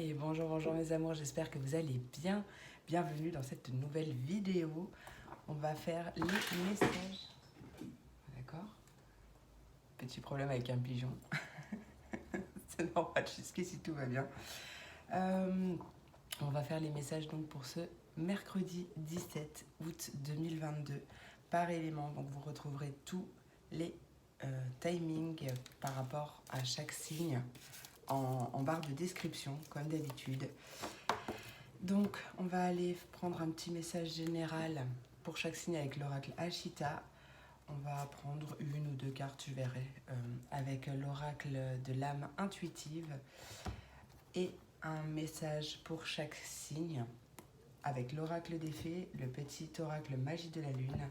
Et bonjour, bonjour mes amours, j'espère que vous allez bien. Bienvenue dans cette nouvelle vidéo. On va faire les messages. D'accord? Petit problème avec un pigeon. C'est normal, jusqu'ici tout va bien. On va faire les messages donc pour ce mercredi 17 août 2022 par élément. Donc vous retrouverez tous les timings par rapport à chaque signe en barre de description, comme d'habitude. Donc, on va aller prendre un petit message général pour chaque signe avec l'oracle Ashita. On va prendre une ou deux cartes, je verrai, avec l'oracle de l'âme intuitive et un message pour chaque signe avec l'oracle des fées, le petit oracle magie de la lune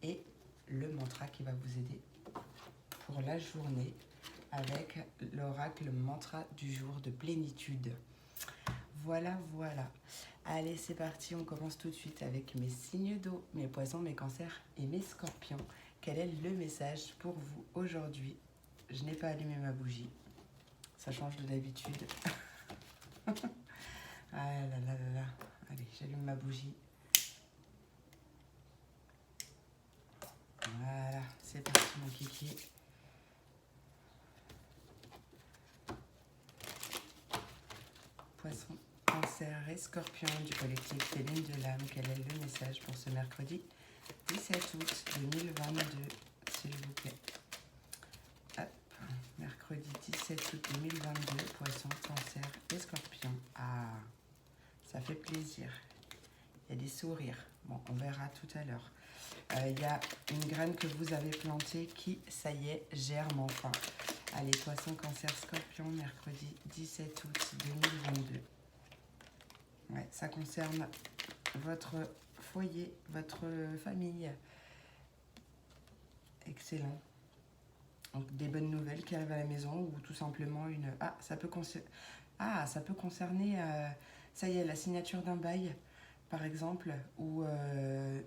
et le mantra qui va vous aider pour la journée avec l'oracle mantra du jour de plénitude. Voilà, voilà. Allez, c'est parti, on commence tout de suite avec mes signes d'eau, mes poissons, mes cancers et mes scorpions. Quel est le message pour vous aujourd'hui? Je n'ai pas allumé ma bougie. Ça change de d'habitude. Ah là là là là. Allez, j'allume ma bougie. Voilà, c'est parti mon kiki. Poisson, cancer et scorpion du collectif Féline de l'âme. Quel est le message pour ce mercredi 17 août 2022, s'il vous plaît? Hop, mercredi 17 août 2022, poisson, cancer et scorpion. Ah, ça fait plaisir. Il y a des sourires. Bon, on verra tout à l'heure. Il y a une graine que vous avez plantée qui, ça y est, germe enfin. Allez, poisson, cancer, scorpion, mercredi 17 août 2022. Ouais, ça concerne votre foyer, votre famille. Excellent. Donc, des bonnes nouvelles qui arrivent à la maison ou tout simplement une... Ah, ça peut concerner, ça y est, la signature d'un bail, par exemple, ou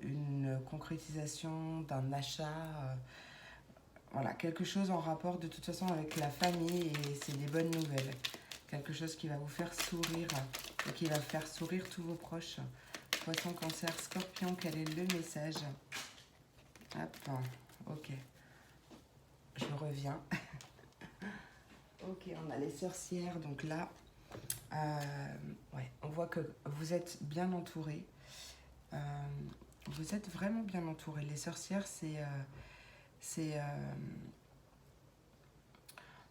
une concrétisation d'un achat. Voilà, quelque chose en rapport de toute façon avec la famille et c'est des bonnes nouvelles. Quelque chose qui va vous faire sourire et qui va faire sourire tous vos proches. Poisson, cancer, scorpion, quel est le message? Hop, ok. Je reviens. Ok, on a les sorcières, donc là, ouais, on voit que vous êtes bien entourés. Vous êtes vraiment bien entourés. Les sorcières,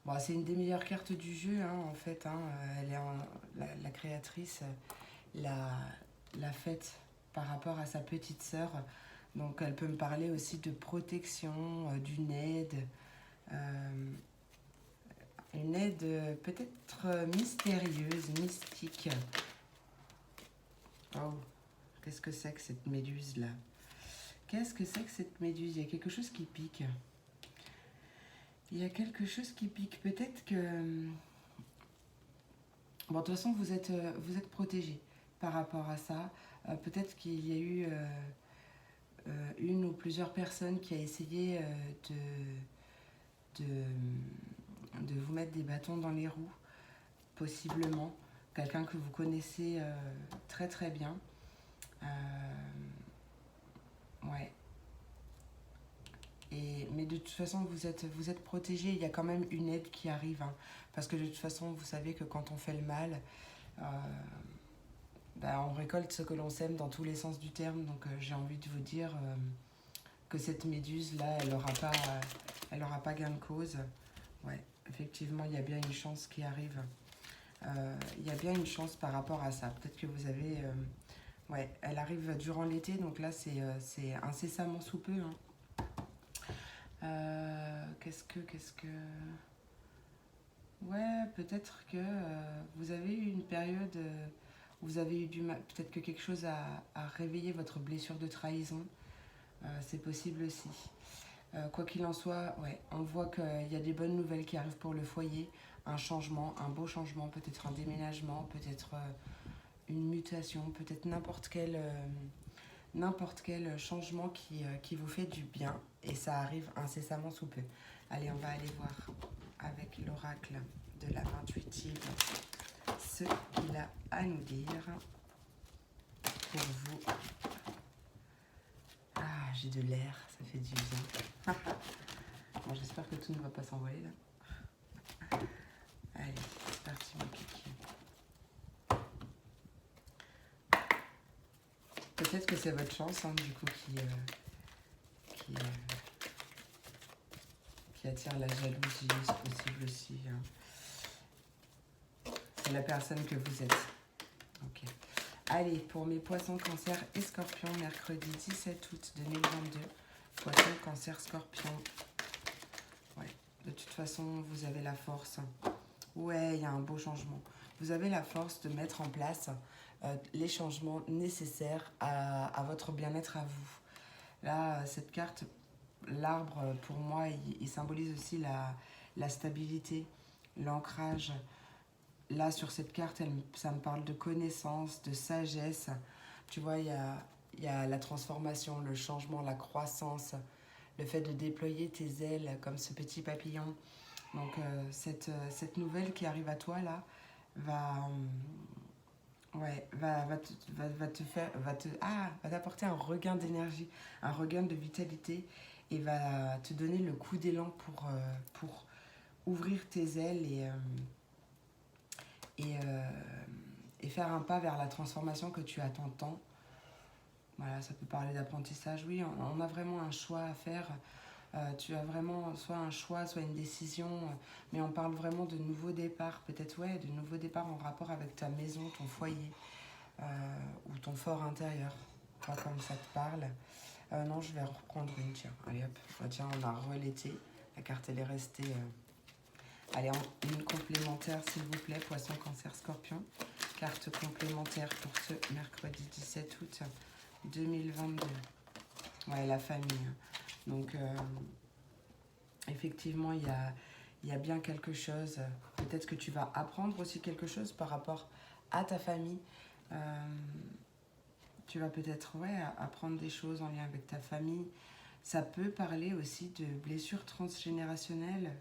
bon, c'est une des meilleures cartes du jeu, hein, en fait. Hein. Elle est la créatrice l'a faite par rapport à sa petite sœur. Donc, elle peut me parler aussi de protection, d'une aide. Une aide peut-être mystérieuse, mystique. Oh, qu'est-ce que c'est que cette méduse-là? Qu'est-ce que c'est que cette méduse? Il y a quelque chose qui pique. Il y a quelque chose qui pique. Peut-être que... Bon, de toute façon, vous êtes protégé par rapport à ça. Peut-être qu'il y a eu une ou plusieurs personnes qui a essayé de vous mettre des bâtons dans les roues, possiblement. Quelqu'un que vous connaissez très très bien. Ouais. Mais de toute façon, vous êtes protégé. Il y a quand même une aide qui arrive. Hein, parce que de toute façon, vous savez que quand on fait le mal, on récolte ce que l'on sème dans tous les sens du terme. Donc j'ai envie de vous dire que cette méduse-là, elle aura pas gain de cause. Ouais, effectivement, il y a bien une chance qui arrive. Il y a bien une chance par rapport à ça. Peut-être que vous avez... ouais, elle arrive durant l'été, donc là, c'est incessamment sous peu. Hein. Qu'est-ce que... Ouais, peut-être que vous avez eu une période où vous avez eu du mal. Peut-être que quelque chose a réveillé votre blessure de trahison. C'est possible aussi. Quoi qu'il en soit, ouais, on voit qu'il y a des bonnes nouvelles qui arrivent pour le foyer. Un changement, un beau changement, peut-être un déménagement, peut-être une mutation, peut-être n'importe quel changement qui vous fait du bien. Et ça arrive incessamment sous peu. Allez, on va aller voir avec l'oracle de l'âme intuitive ce qu'il a à nous dire pour vous. Ah, j'ai de l'air, ça fait du bien. Bon, j'espère que tout ne va pas s'envoler là. Allez, c'est parti mon kiki. Peut-être que c'est votre chance, hein, du coup, qui attire la jalousie, c'est possible aussi. Hein. C'est la personne que vous êtes. Ok. Allez, pour mes poissons, cancer et scorpions, mercredi 17 août 2022. Poisson, cancer, scorpion. Ouais, de toute façon, vous avez la force. Ouais, il y a un beau changement. Vous avez la force de mettre en place les changements nécessaires à votre bien-être à vous. Là, cette carte, l'arbre, pour moi, il symbolise aussi la stabilité, l'ancrage. Là, sur cette carte, ça me parle de connaissance, de sagesse. Tu vois, il y a la transformation, le changement, la croissance, le fait de déployer tes ailes comme ce petit papillon. Donc, cette nouvelle qui arrive à toi, là, va t'apporter un regain d'énergie, un regain de vitalité et va te donner le coup d'élan pour ouvrir tes ailes et faire un pas vers la transformation que tu attends tant. Voilà, ça peut parler d'apprentissage. Oui, on a vraiment un choix à faire. Tu as vraiment soit un choix, soit une décision, mais on parle vraiment de nouveau départ. Peut-être, ouais, de nouveau départ en rapport avec ta maison, ton foyer ou ton fort intérieur. Pas comme ça te parle. Non, je vais reprendre une, tiens. Allez hop, tiens, on a relaité. La carte, elle est restée... Allez, une complémentaire, s'il vous plaît, poisson, cancer, scorpion. Carte complémentaire pour ce mercredi 17 août 2022. Ouais, la famille. Donc, effectivement, il y a bien quelque chose. Peut-être que tu vas apprendre aussi quelque chose par rapport à ta famille. Tu vas peut-être apprendre des choses en lien avec ta famille. Ça peut parler aussi de blessures transgénérationnelles,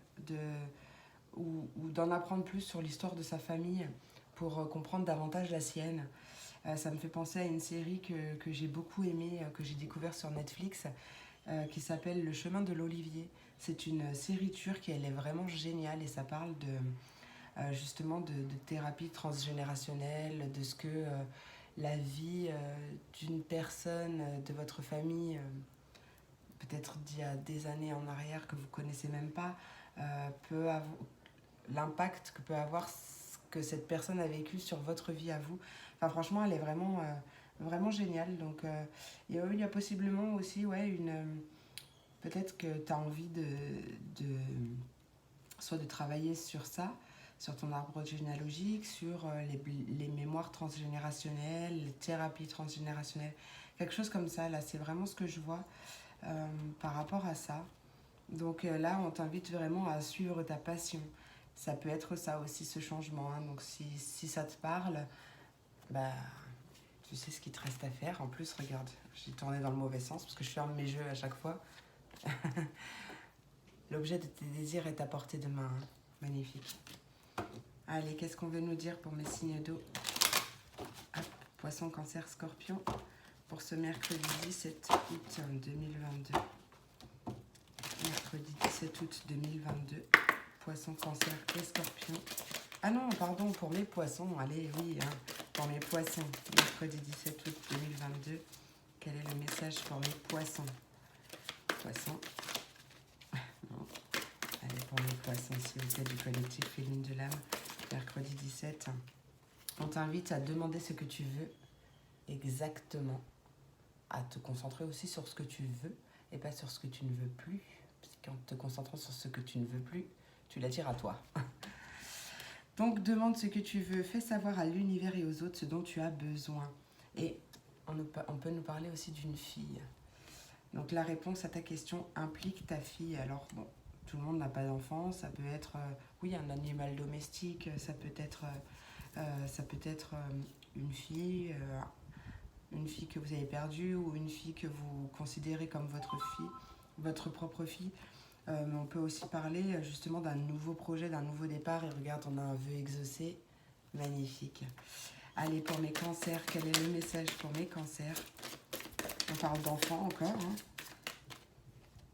ou d'en apprendre plus sur l'histoire de sa famille pour comprendre davantage la sienne. Ça me fait penser à une série que j'ai beaucoup aimée, que j'ai découvert sur Netflix, qui s'appelle Le chemin de l'Olivier. C'est une série turque et elle est vraiment géniale et ça parle justement de thérapie transgénérationnelle, de ce que la vie d'une personne de votre famille, peut-être d'il y a des années en arrière que vous ne connaissez même pas, peut avoir l'impact que peut avoir ce que cette personne a vécu sur votre vie à vous. Enfin, franchement, elle est vraiment, vraiment géniale. Donc, il y a possiblement aussi peut-être que tu as envie soit de travailler sur ça, sur ton arbre généalogique, sur les mémoires transgénérationnelles, les thérapies transgénérationnelles, quelque chose comme ça. Là, c'est vraiment ce que je vois par rapport à ça. Donc là, on t'invite vraiment à suivre ta passion. Ça peut être ça aussi, ce changement. Hein. Donc si ça te parle, bah, tu sais ce qu'il te reste à faire. En plus, regarde, j'ai tourné dans le mauvais sens parce que je ferme mes jeux à chaque fois. L'objet de tes désirs est à portée de main. Hein. Magnifique. Allez, qu'est-ce qu'on veut nous dire pour mes signes d'eau? Poisson, cancer, scorpion. Pour ce mercredi 17 août 2022. Mercredi 17 août 2022. Poisson, cancer et scorpion. Ah non, pardon, pour mes poissons. Allez, oui, hein, pour mes poissons. Mercredi 17 août 2022. Quel est le message pour mes poissons? Poissons. Non. Allez, pour mes poissons, s'il vous plaît, du collectif Féline de l'âme. Mercredi 17. On t'invite à demander ce que tu veux exactement. À te concentrer aussi sur ce que tu veux et pas sur ce que tu ne veux plus. Parce qu'en te concentrant sur ce que tu ne veux plus, tu l'attires à toi. Donc, demande ce que tu veux. Fais savoir à l'univers et aux autres ce dont tu as besoin. Et on peut nous parler aussi d'une fille. Donc, la réponse à ta question implique ta fille. Alors, bon, tout le monde n'a pas d'enfant. Ça peut être, un animal domestique. Ça peut être une fille que vous avez perdue ou une fille que vous considérez comme votre fille, votre propre fille. Mais on peut aussi parler justement d'un nouveau projet, d'un nouveau départ. Et regarde, on a un vœu exaucé. Magnifique. Allez, pour mes cancers, quel est le message pour mes cancers? On parle d'enfants encore. Hein.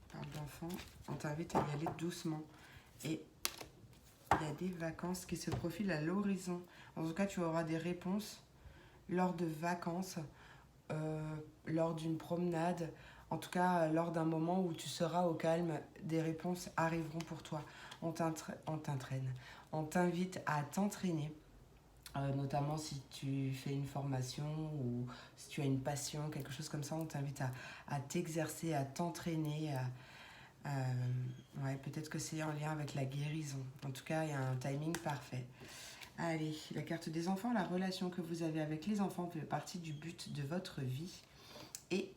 On parle d'enfants. On t'invite à y aller doucement. Et il y a des vacances qui se profilent à l'horizon. En tout cas, tu auras des réponses lors de vacances, lors d'une promenade. En tout cas, lors d'un moment où tu seras au calme, des réponses arriveront pour toi. On t'entraîne. On t'invite à t'entraîner. Notamment si tu fais une formation ou si tu as une passion, quelque chose comme ça, on t'invite à t'exercer, à t'entraîner. Ouais, peut-être que c'est en lien avec la guérison. En tout cas, il y a un timing parfait. Allez, la carte des enfants, la relation que vous avez avec les enfants fait partie du but de votre vie. Et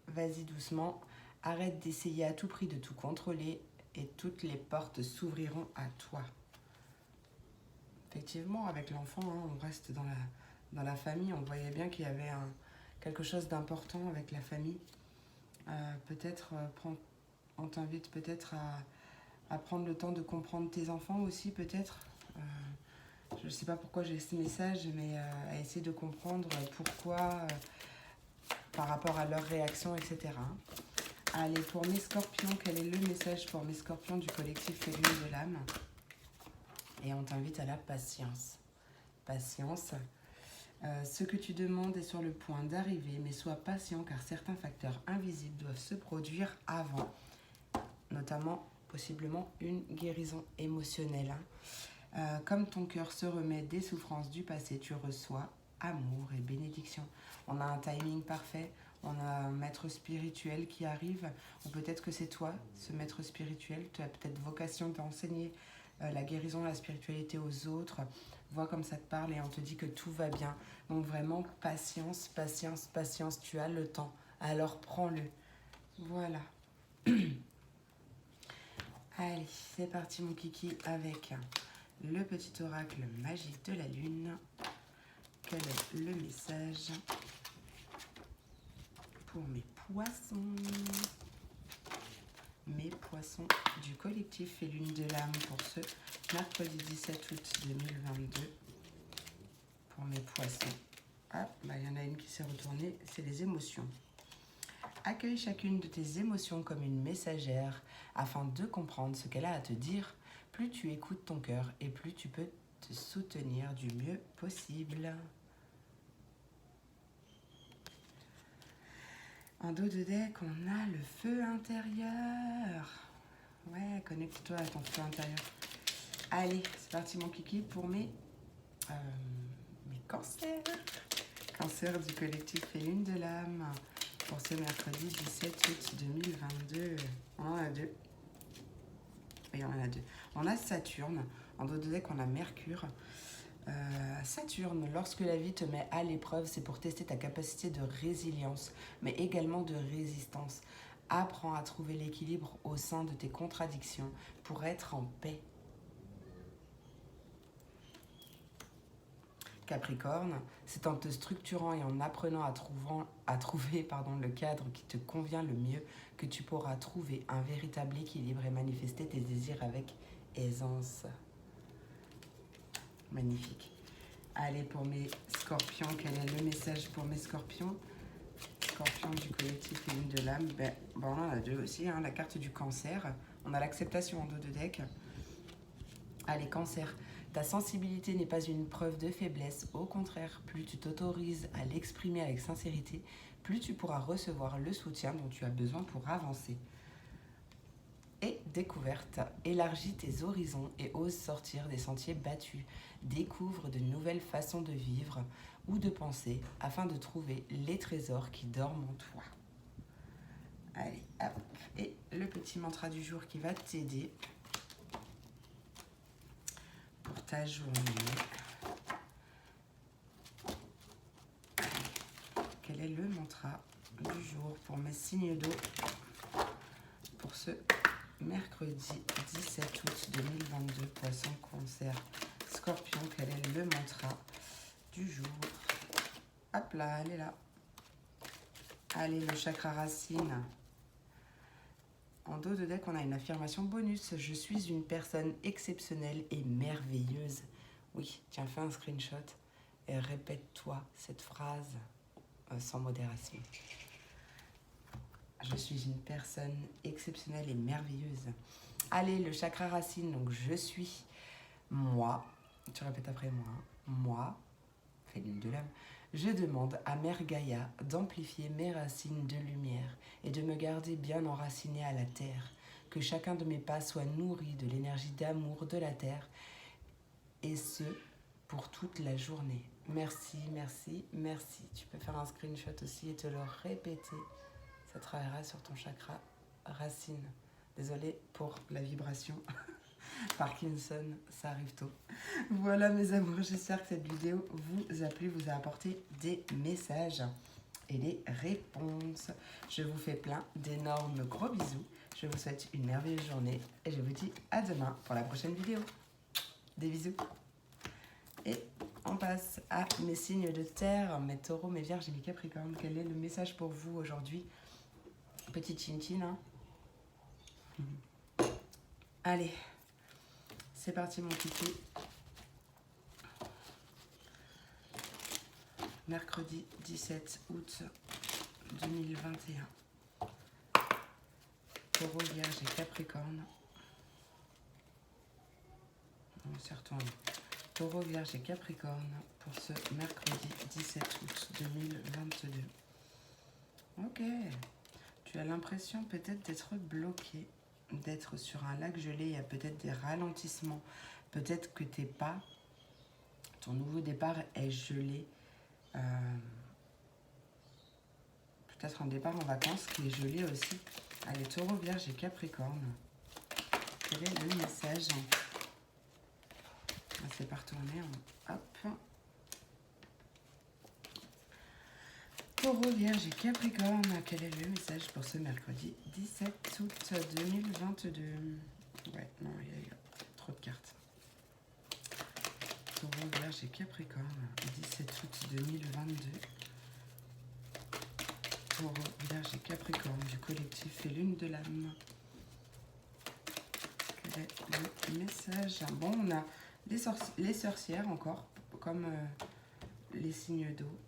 vas-y doucement, arrête d'essayer à tout prix de tout contrôler et toutes les portes s'ouvriront à toi. Effectivement, avec l'enfant, hein, on reste dans la famille. On voyait bien qu'il y avait quelque chose d'important avec la famille. Peut-être, on t'invite peut-être à prendre le temps de comprendre tes enfants aussi, peut-être. Je ne sais pas pourquoi j'ai ce message, mais à essayer de comprendre pourquoi, par rapport à leurs réactions, etc. Allez, pour mes scorpions, quel est le message pour mes scorpions du collectif Féline de l'âme? Et on t'invite à la patience. Patience. Ce que tu demandes est sur le point d'arriver, mais sois patient car certains facteurs invisibles doivent se produire avant, notamment possiblement une guérison émotionnelle. Comme ton cœur se remet des souffrances du passé, tu reçois amour et bénédiction. On a un timing parfait, on a un maître spirituel qui arrive, ou peut-être que c'est toi, ce maître spirituel, tu as peut-être vocation d'enseigner la guérison, la spiritualité aux autres. Vois comme ça te parle et on te dit que tout va bien. Donc vraiment, patience, patience, patience, tu as le temps. Alors prends-le. Voilà. Allez, c'est parti mon kiki avec le petit oracle magique de la lune. Quel est le message pour mes poissons? Mes poissons du collectif et lune de l'âme pour ce mercredi 17 août 2022. Pour mes poissons. Ah, bah il y en a une qui s'est retournée, c'est les émotions. Accueille chacune de tes émotions comme une messagère afin de comprendre ce qu'elle a à te dire. Plus tu écoutes ton cœur et plus tu peux te soutenir du mieux possible. En dos de deck, on a le feu intérieur. Ouais, connecte-toi à ton feu intérieur. Allez, c'est parti mon kiki pour mes cancers. Cancer du collectif et lune de l'âme. Pour ce mercredi 17 août 2022. On en a deux. Oui, on en a deux. On a Saturne. En dos de deck, on a Mercure. Saturne, lorsque la vie te met à l'épreuve, c'est pour tester ta capacité de résilience, mais également de résistance. Apprends à trouver l'équilibre au sein de tes contradictions pour être en paix. Capricorne, c'est en te structurant et en apprenant à trouver le cadre qui te convient le mieux que tu pourras trouver un véritable équilibre et manifester tes désirs avec aisance. Magnifique. Allez, pour mes scorpions, quel est le message pour mes scorpions? Scorpion du collectif et lune de l'âme. On en a deux aussi, hein, la carte du cancer. On a l'acceptation en dos de deck. Allez, cancer. Ta sensibilité n'est pas une preuve de faiblesse. Au contraire, plus tu t'autorises à l'exprimer avec sincérité, plus tu pourras recevoir le soutien dont tu as besoin pour avancer. Et découverte, élargis tes horizons et ose sortir des sentiers battus. Découvre de nouvelles façons de vivre ou de penser afin de trouver les trésors qui dorment en toi. Allez, hop. Et le petit mantra du jour qui va t'aider pour ta journée. Quel est le mantra du jour pour mes signes d'eau pour ce mercredi 17 août 2022, Poisson, Cancer, Scorpion? Quel est le mantra du jour? Hop là, elle est là. Allez, le chakra racine. En dos de deck, on a une affirmation bonus. Je suis une personne exceptionnelle et merveilleuse. Oui, tiens, fais un screenshot et répète-toi cette phrase sans modération. Je suis une personne exceptionnelle et merveilleuse. Allez, le chakra racine, donc je suis moi. Tu répètes après moi. Moi, féline de l'âme. Je demande à Mère Gaïa d'amplifier mes racines de lumière et de me garder bien enracinée à la terre. Que chacun de mes pas soit nourri de l'énergie d'amour de la terre. Et ce, pour toute la journée. Merci, merci, merci. Tu peux faire un screenshot aussi et te le répéter. Ça travaillera sur ton chakra racine. Désolée pour la vibration. Parkinson, ça arrive tôt. Voilà mes amours, j'espère que cette vidéo vous a plu, vous a apporté des messages et des réponses. Je vous fais plein d'énormes gros bisous. Je vous souhaite une merveilleuse journée et je vous dis à demain pour la prochaine vidéo. Des bisous. Et on passe à mes signes de terre, mes taureaux, mes vierges et mes capricornes. Quel est le message pour vous aujourd'hui? Petite chin-chin, hein. Allez, c'est parti mon kiki. Mercredi 17 août 2021. Taureau, vierge et capricorne. On s'y retourne. Taureau, vierge et capricorne pour ce mercredi 17 août 2022. Ok. Tu as l'impression peut-être d'être bloqué, d'être sur un lac gelé, il y a peut-être des ralentissements, peut-être que tes pas, ton nouveau départ est gelé, peut-être un départ en vacances qui est gelé aussi. Allez, Taureau, Vierge et Capricorne, quel est le message? C'est pas retourné, hop. Taureau, Vierge et Capricorne, quel est le message pour ce mercredi 17 août 2022? Ouais, non, il y a eu trop de cartes. Taureau, Vierge et Capricorne, 17 août 2022. Taureau, Vierge et Capricorne du collectif et Lune de l'âme. Quel est le message? Bon, on a les sorcières encore, comme les signes d'eau.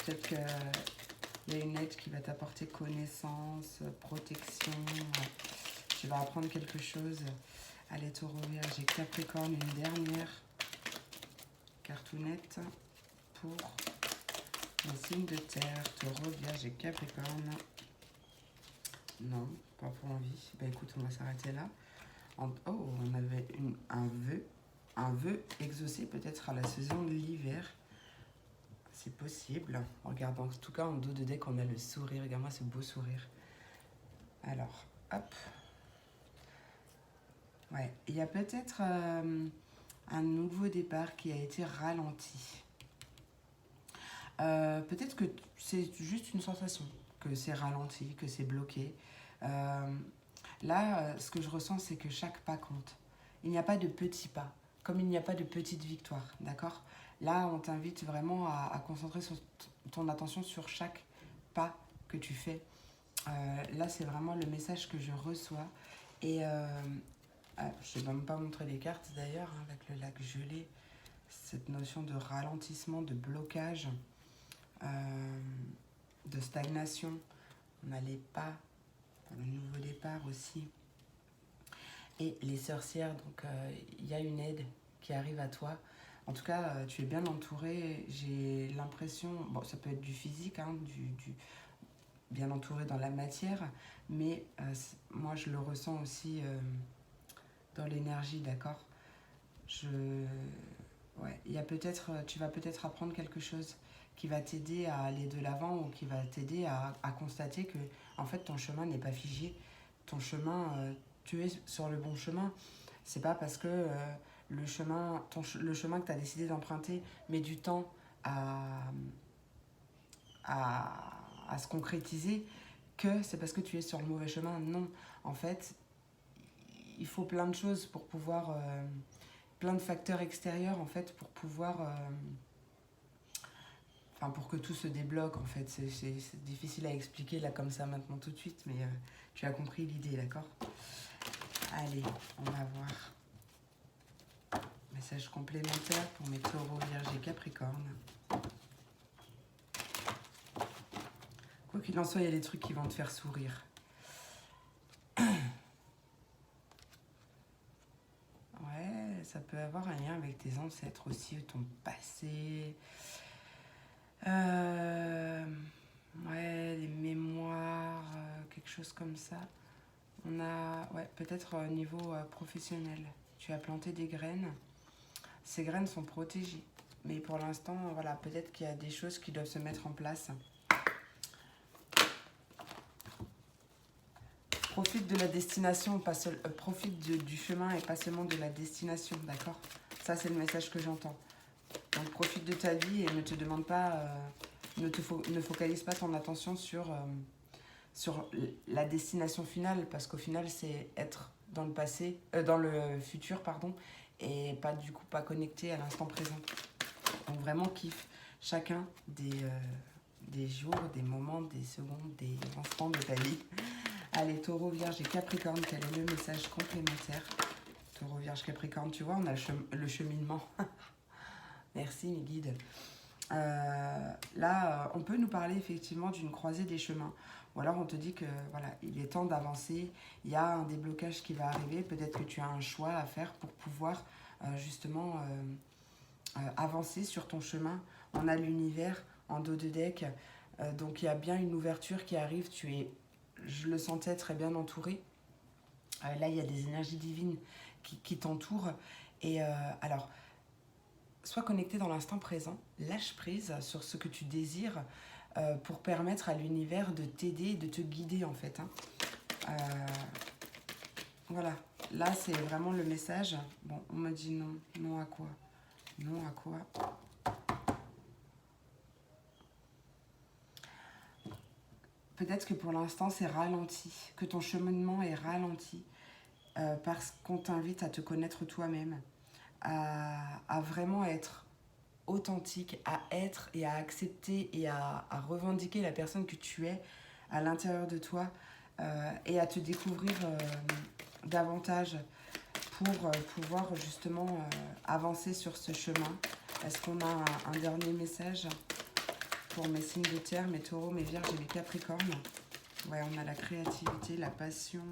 Peut-être qu'il y a une aide qui va t'apporter connaissance, protection. Tu vas apprendre quelque chose. Allez, Taureau, Vierge et Capricorne, une dernière cartoonette pour les signes de terre. Taureau, Vierge et Capricorne. Non, pas pour envie. Bah écoute, on va s'arrêter là. Oh, on avait un vœu exaucé peut-être à la saison de l'hiver. C'est possible. Regarde, en tout cas, en dos de deck, on a le sourire. Regarde-moi ce beau sourire. Alors, hop. Ouais, il y a peut-être un nouveau départ qui a été ralenti. Peut-être que c'est juste une sensation, que c'est ralenti, que c'est bloqué. Là, ce que je ressens, c'est que chaque pas compte. Il n'y a pas de petits pas, comme il n'y a pas de petites victoires, d'accord? Là, on t'invite vraiment à concentrer ton attention sur chaque pas que tu fais. Là, c'est vraiment le message que je reçois. Et je ne vais même pas montrer les cartes d'ailleurs, hein, avec le lac gelé. Cette notion de ralentissement, de blocage, de stagnation. On a les pas, le nouveau départ aussi. Et les sorcières, donc il y a une aide qui arrive à toi. En tout cas, tu es bien entouré. J'ai l'impression, bon, ça peut être du physique, hein, bien entouré dans la matière, mais moi je le ressens aussi dans l'énergie, d'accord? Ouais, il y a tu vas peut-être apprendre quelque chose qui va t'aider à aller de l'avant ou qui va t'aider à constater que en fait ton chemin n'est pas figé. Ton chemin, tu es sur le bon chemin. C'est pas parce que le chemin que tu as décidé d'emprunter met du temps à se concrétiser que c'est parce que tu es sur le mauvais chemin. Non, en fait, il faut plein de choses pour pouvoir... plein de facteurs extérieurs, en fait, pour pouvoir... pour que tout se débloque, en fait. C'est difficile à expliquer, là, comme ça, maintenant, tout de suite, mais tu as compris l'idée, d'accord? Allez, on va voir. Message complémentaire pour mes taureaux, vierges et capricornes. Quoi qu'il en soit, il y a des trucs qui vont te faire sourire. Ouais, ça peut avoir un lien avec tes ancêtres aussi, ton passé. Ouais, les mémoires, quelque chose comme ça. On a, ouais, peut-être au niveau professionnel. Tu as planté des graines. Ces graines sont protégées. Mais pour l'instant, voilà, peut-être qu'il y a des choses qui doivent se mettre en place. Profite de la destination, profite du chemin et pas seulement de la destination, d'accord? Ça, c'est le message que j'entends. Donc, profite de ta vie et ne te demande pas, ne focalise pas ton attention sur la destination finale, parce qu'au final, c'est être dans le passé, dans le futur, pardon, et pas du coup pas connecté à l'instant présent. Donc, vraiment kiffe chacun des jours, des moments, des secondes, des instants de ta vie. Allez, taureau, vierge et capricorne, quel est le message complémentaire? Taureau, vierge, capricorne, tu vois, on a le cheminement. Merci mes guides. Là, on peut nous parler effectivement d'une croisée des chemins. Ou alors on te dit que voilà, il est temps d'avancer, il y a un déblocage qui va arriver, peut-être que tu as un choix à faire pour pouvoir justement avancer sur ton chemin. On a l'univers en dos de deck, donc il y a bien une ouverture qui arrive, je le sentais très bien entouré. Là, il y a des énergies divines qui t'entourent. Et alors, sois connecté dans l'instant présent, lâche prise sur ce que tu désires pour permettre à l'univers de t'aider, de te guider en fait. Voilà, là c'est vraiment le message. Bon, on me dit non. Non à quoi? Non à quoi? Peut-être que pour l'instant c'est ralenti, que ton cheminement est ralenti parce qu'on t'invite à te connaître toi-même, à vraiment être authentique, à être et à accepter et à revendiquer la personne que tu es à l'intérieur de toi et à te découvrir davantage pour pouvoir justement avancer sur ce chemin. Est-ce qu'on a un dernier message pour mes signes de terre, mes taureaux, mes vierges et mes capricornes? Ouais, on a la créativité, la passion,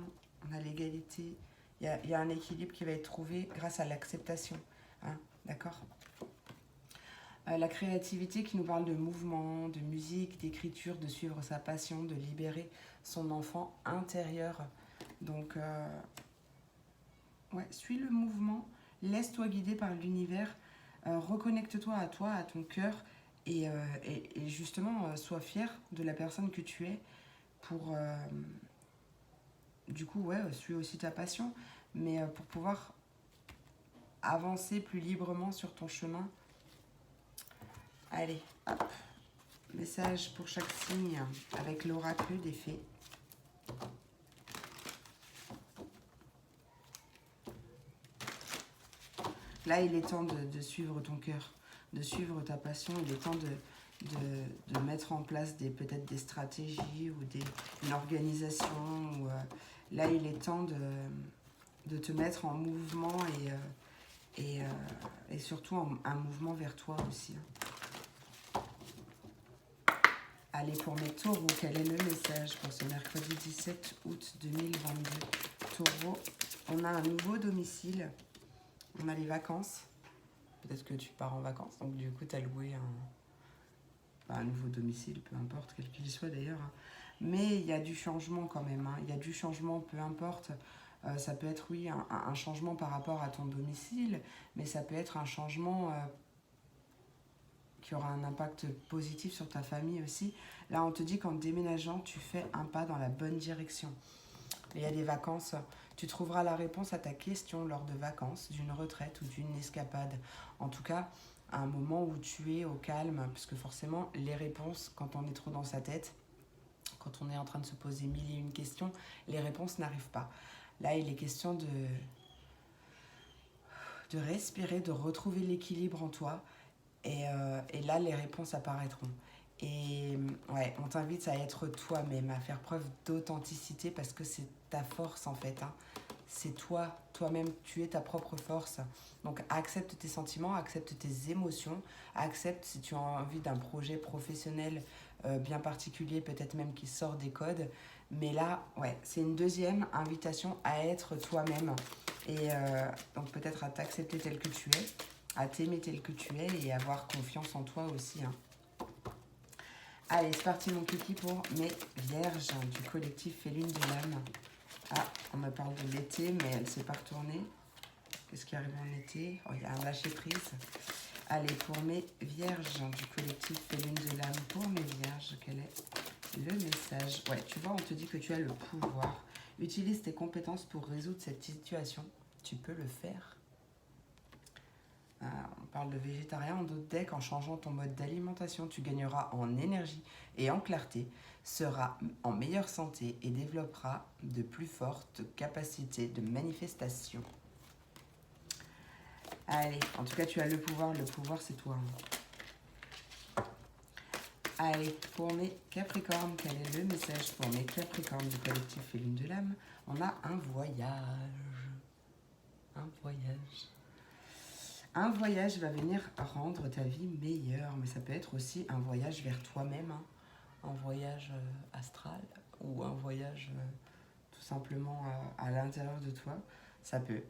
on a l'égalité. Il y a un équilibre qui va être trouvé grâce à l'acceptation. Hein, d'accord? La créativité qui nous parle de mouvement, de musique, d'écriture, de suivre sa passion, de libérer son enfant intérieur. Donc, ouais, suis le mouvement, laisse-toi guider par l'univers, reconnecte-toi, à ton cœur et justement, sois fier de la personne que tu es pour, du coup, ouais, suis aussi ta passion, mais pour pouvoir avancer plus librement sur ton chemin. Allez, hop, message pour chaque signe avec l'oracle des fées. Là, il est temps de suivre ton cœur, de suivre ta passion. Il est temps de mettre en place peut-être des stratégies ou une organisation. Là, il est temps de te mettre en mouvement et surtout un mouvement vers toi aussi. Allez, pour mes taureaux, quel est le message pour ce mercredi 17 août 2022? Taureau, on a un nouveau domicile. On a les vacances. Peut-être que tu pars en vacances, donc du coup, tu as loué un nouveau domicile, peu importe, quel qu'il soit d'ailleurs. Mais il y a du changement quand même. Il y a du changement, peu importe. Ça peut être, oui, un changement par rapport à ton domicile, mais ça peut être un changement qui aura un impact positif sur ta famille aussi. Là, on te dit qu'en déménageant, tu fais un pas dans la bonne direction. Il y a des vacances, tu trouveras la réponse à ta question lors de vacances, d'une retraite ou d'une escapade. En tout cas, à un moment où tu es au calme, parce que forcément, les réponses, quand on est trop dans sa tête, quand on est en train de se poser mille et une questions, les réponses n'arrivent pas. Là, il est question de respirer, de retrouver l'équilibre en toi, et là, les réponses apparaîtront. Et ouais, on t'invite à être toi-même, à faire preuve d'authenticité parce que c'est ta force en fait. Hein. c'est toi, toi-même, tu es ta propre force. Donc accepte tes sentiments, accepte tes émotions, accepte si tu as envie d'un projet professionnel bien particulier, peut-être même qui sort des codes. Mais là, ouais, c'est une deuxième invitation à être toi-même. Et donc peut-être à t'accepter tel que tu es, à t'aimer tel que tu es et avoir confiance en toi aussi. Hein. Allez, c'est parti mon kiki pour mes vierges du collectif et lune de l'âme. Ah, on me parle de l'été, mais elle ne s'est pas retournée. Qu'est-ce qui arrive en été? Oh, il y a un lâcher-prise. Allez, pour mes vierges du collectif et lune de l'âme, pour mes vierges, quel est le message? Ouais, tu vois, on te dit que tu as le pouvoir. Utilise tes compétences pour résoudre cette situation. Tu peux le faire. On parle de végétarien en d'autres decks. En changeant ton mode d'alimentation, tu gagneras en énergie et en clarté, seras en meilleure santé et développeras de plus fortes capacités de manifestation. Allez, en tout cas, tu as le pouvoir c'est toi. Allez, pour mes Capricornes, quel est le message pour mes Capricornes du collectif et lune de l'âme? On a un voyage. Un voyage. Un voyage va venir rendre ta vie meilleure, mais ça peut être aussi un voyage vers toi-même, hein. Un voyage astral ou un voyage tout simplement à l'intérieur de toi. Ça peut,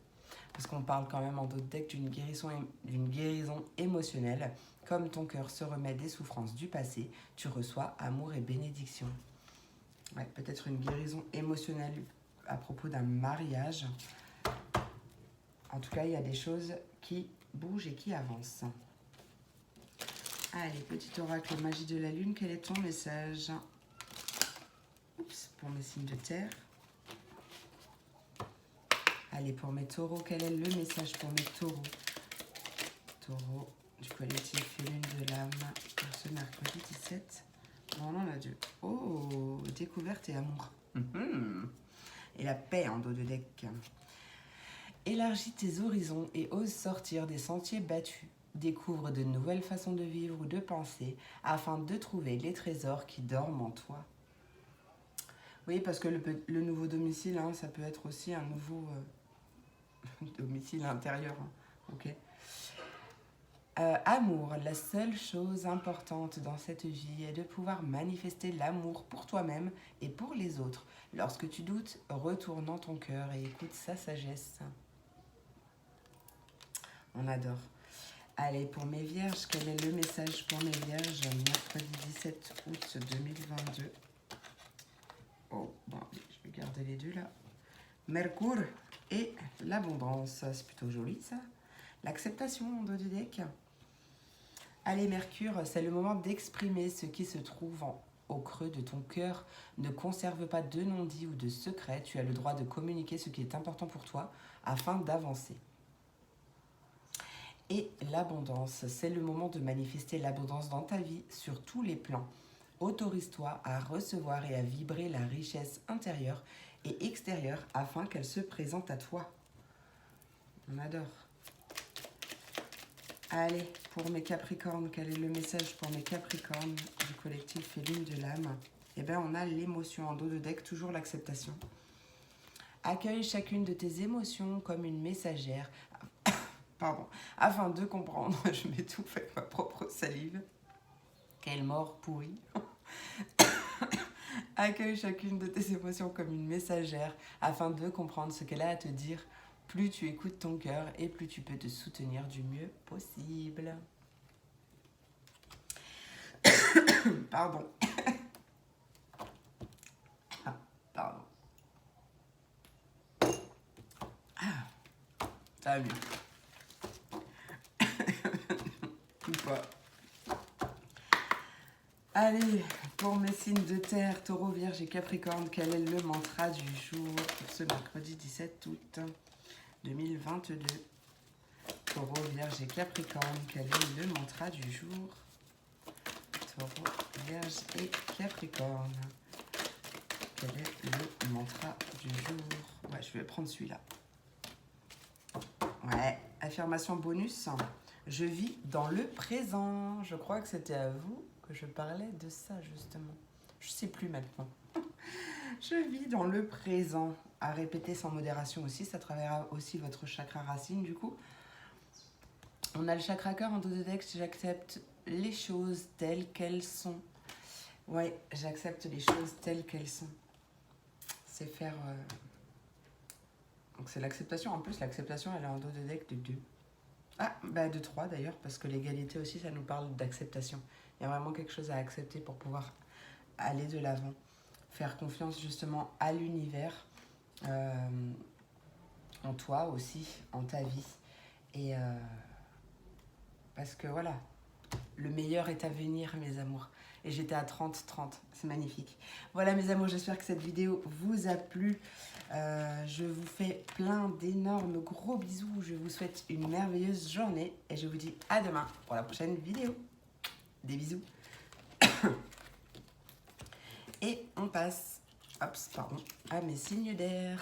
parce qu'on parle quand même en d'autres decks d'une guérison émotionnelle. Comme ton cœur se remet des souffrances du passé, tu reçois amour et bénédiction. Ouais, peut-être une guérison émotionnelle à propos d'un mariage. En tout cas, il y a des choses qui bouge et qui avance. Allez, petit oracle magie de la lune, quel est ton message? Oups, pour mes signes de terre. Allez, pour mes taureaux, quel est le message pour mes taureaux? Taureau du collectif et lune de l'âme pour ce mercredi 17. On en a deux. Oh, découverte et amour. Et la paix en dos de deck. Élargis tes horizons et ose sortir des sentiers battus. Découvre de nouvelles façons de vivre ou de penser afin de trouver les trésors qui dorment en toi. Oui, parce que le nouveau domicile, hein, ça peut être aussi un nouveau domicile intérieur. Hein. Ok. Amour, la seule chose importante dans cette vie est de pouvoir manifester l'amour pour toi-même et pour les autres. Lorsque tu doutes, retourne dans ton cœur et écoute sa sagesse. On adore. Allez, pour mes vierges, quel est le message pour mes vierges, mercredi 17 août 2022? Oh, bon, je vais garder les deux là. Mercure et l'abondance, c'est plutôt joli ça. L'acceptation en dos du deck. Allez, Mercure, c'est le moment d'exprimer ce qui se trouve au creux de ton cœur. Ne conserve pas de non-dit ou de secret. Tu as le droit de communiquer ce qui est important pour toi afin d'avancer. Et l'abondance, c'est le moment de manifester l'abondance dans ta vie sur tous les plans. Autorise-toi à recevoir et à vibrer la richesse intérieure et extérieure afin qu'elle se présente à toi. On adore. Allez, pour mes Capricornes, quel est le message pour mes Capricornes du collectif et lune de l'âme? Eh bien, on a l'émotion en dos de deck, toujours l'acceptation. Accueille chacune de tes émotions comme une messagère. Pardon, afin de comprendre, je m'étouffe avec ma propre salive. Quelle mort pourrie. Accueille chacune de tes émotions comme une messagère afin de comprendre ce qu'elle a à te dire. Plus tu écoutes ton cœur et plus tu peux te soutenir du mieux possible. Pardon. Ah, pardon. Ah, ça va mieux. Ou pas. Allez, pour mes signes de terre, Taureau, Vierge et Capricorne, quel est le mantra du jour pour ce mercredi 17 août 2022? Taureau, Vierge et Capricorne, quel est le mantra du jour? Taureau, Vierge et Capricorne, quel est le mantra du jour? Ouais, je vais prendre celui-là. Ouais, affirmation bonus. Je vis dans le présent. Je crois que c'était à vous que je parlais de ça, justement. Je ne sais plus maintenant. Je vis dans le présent. À répéter sans modération aussi, ça travaillera aussi votre chakra racine du coup. On a le chakra cœur en dos de deck, j'accepte les choses telles qu'elles sont. Ouais, j'accepte les choses telles qu'elles sont. C'est faire... Donc c'est l'acceptation. En plus, l'acceptation, elle est en dos de deck de 2. Ah, bah de 3 d'ailleurs, parce que l'égalité aussi, ça nous parle d'acceptation. Il y a vraiment quelque chose à accepter pour pouvoir aller de l'avant. Faire confiance justement à l'univers, en toi aussi, en ta vie. Et parce que voilà, le meilleur est à venir, mes amours. Et j'étais à 30-30, c'est magnifique. Voilà mes amours, j'espère que cette vidéo vous a plu. Je vous fais plein d'énormes gros bisous. Je vous souhaite une merveilleuse journée. Et je vous dis à demain pour la prochaine vidéo. Des bisous. Et on passe à mes signes d'air.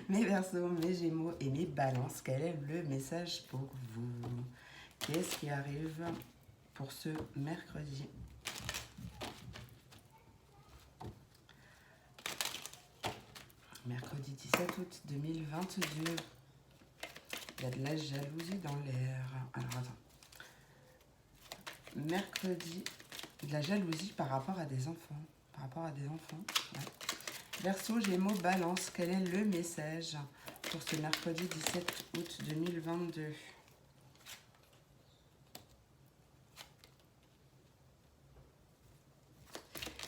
Mes Verseaux, mes Gémeaux et mes Balances. Quel est le message pour vous? Qu'est-ce qui arrive pour ce mercredi? Mercredi 17 août 2022. Il y a de la jalousie dans l'air. Alors attends. Mercredi, de la jalousie par rapport à des enfants. Par rapport à des enfants. Ouais. Verseau, Gémeaux, Balance. Quel est le message pour ce mercredi 17 août 2022?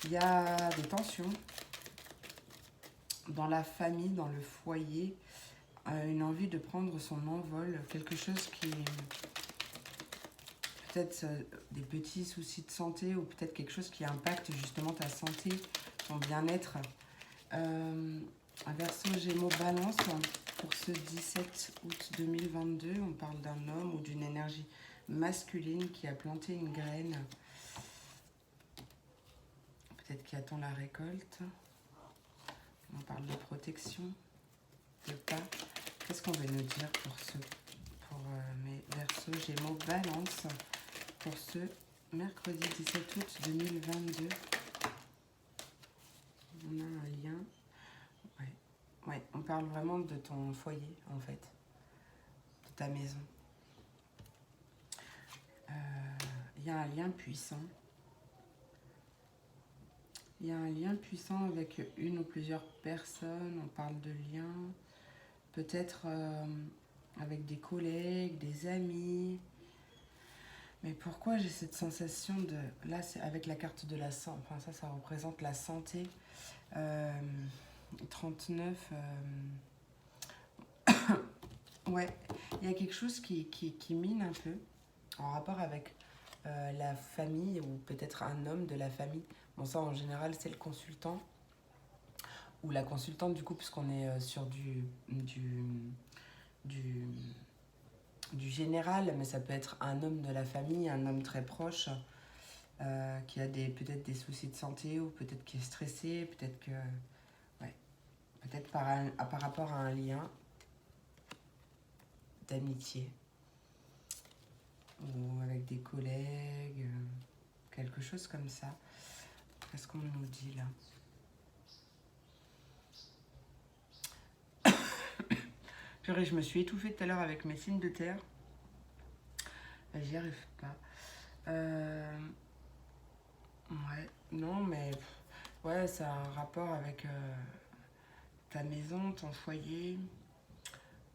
Il y a des tensions dans la famille, dans le foyer, une envie de prendre son envol, quelque chose qui peut-être des petits soucis de santé ou peut-être quelque chose qui impacte justement ta santé, ton bien-être. Un Verseau, Gémeaux, Balance, pour ce 17 août 2022, on parle d'un homme ou d'une énergie masculine qui a planté une graine, peut-être qui attend la récolte. On parle de protection, de pas. Qu'est-ce qu'on veut nous dire pour mes Verseaux, Gémeaux, Balance pour ce mercredi 17 août 2022? On a un lien. Ouais, on parle vraiment de ton foyer en fait, de ta maison. Il y a un lien puissant. Il y a un lien puissant avec une ou plusieurs personnes. On parle de lien, peut-être avec des collègues, des amis. Mais pourquoi j'ai cette sensation de... Là, c'est avec la carte de la santé. Enfin, ça représente la santé. 39... Ouais, il y a quelque chose qui mine un peu en rapport avec la famille ou peut-être un homme de la famille. Bon, ça, en général, c'est le consultant ou la consultante, du coup, puisqu'on est sur du général, mais ça peut être un homme de la famille, un homme très proche qui a peut-être des soucis de santé ou peut-être qui est stressé, peut-être que... Ouais, peut-être par rapport à un lien d'amitié ou avec des collègues, quelque chose comme ça. Qu'est-ce qu'on nous dit là? Purée, je me suis étouffée tout à l'heure avec mes signes de terre. J'y arrive pas. Ouais, non, mais ouais, ça a un rapport avec ta maison, ton foyer,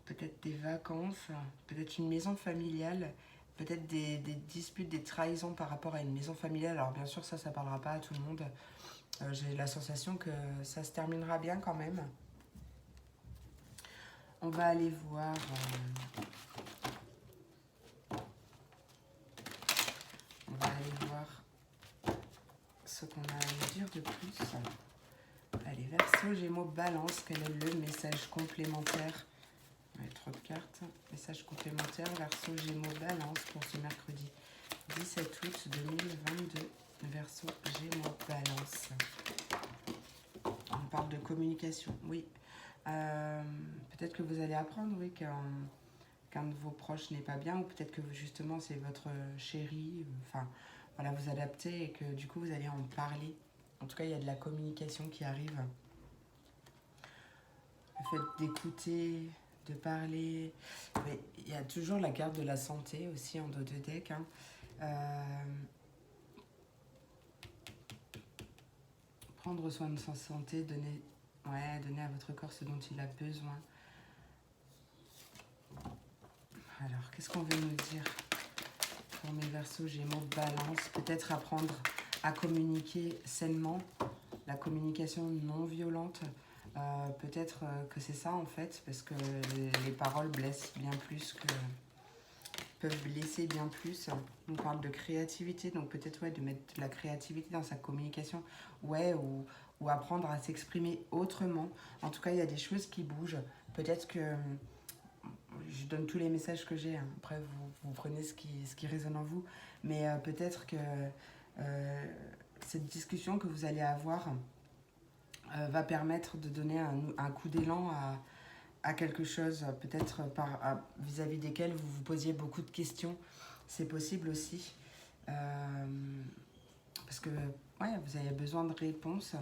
peut-être des vacances, peut-être une maison familiale, peut-être des disputes, des trahisons par rapport à une maison familiale. Alors bien sûr, ça parlera pas à tout le monde. J'ai la sensation que ça se terminera bien quand même. On va aller voir... on va aller voir ce qu'on a à nous dire de plus. Allez, Verseau, Gémeaux, Balance, quel est le message complémentaire? Ouais, trop de cartes. Message complémentaire, Verseau, Gémeaux, Balance pour ce mercredi 17 août 2022. Verseau, Gémeaux, Balance. On parle de communication, oui. Peut-être que vous allez apprendre, oui, qu'un de vos proches n'est pas bien, ou peut-être que justement c'est votre chéri, enfin voilà, vous adaptez et que du coup vous allez en parler En tout cas, il y a de la communication qui arrive. Le fait d'écouter, de parler. Mais il y a toujours la carte de la santé aussi en dos de deck. Hein. Prendre soin de sa santé, donner à votre corps ce dont il a besoin. Alors, qu'est-ce qu'on veut nous dire pour mes Verseaux, Gémeaux, Balance? Peut-être apprendre à communiquer sainement, la communication non violente. Peut-être que c'est ça en fait, parce que les paroles blessent bien plus que... peuvent blesser bien plus. On parle de créativité, donc peut-être de mettre de la créativité dans sa communication, ou apprendre à s'exprimer autrement. En tout cas, il y a des choses qui bougent. Peut-être que je donne tous les messages que j'ai. Hein. Après, vous prenez ce qui résonne en vous. Mais peut-être que cette discussion que vous allez avoir va permettre de donner un coup d'élan à quelque chose, peut-être vis-à-vis desquels vous vous posiez beaucoup de questions. C'est possible aussi. Parce que vous avez besoin de réponses.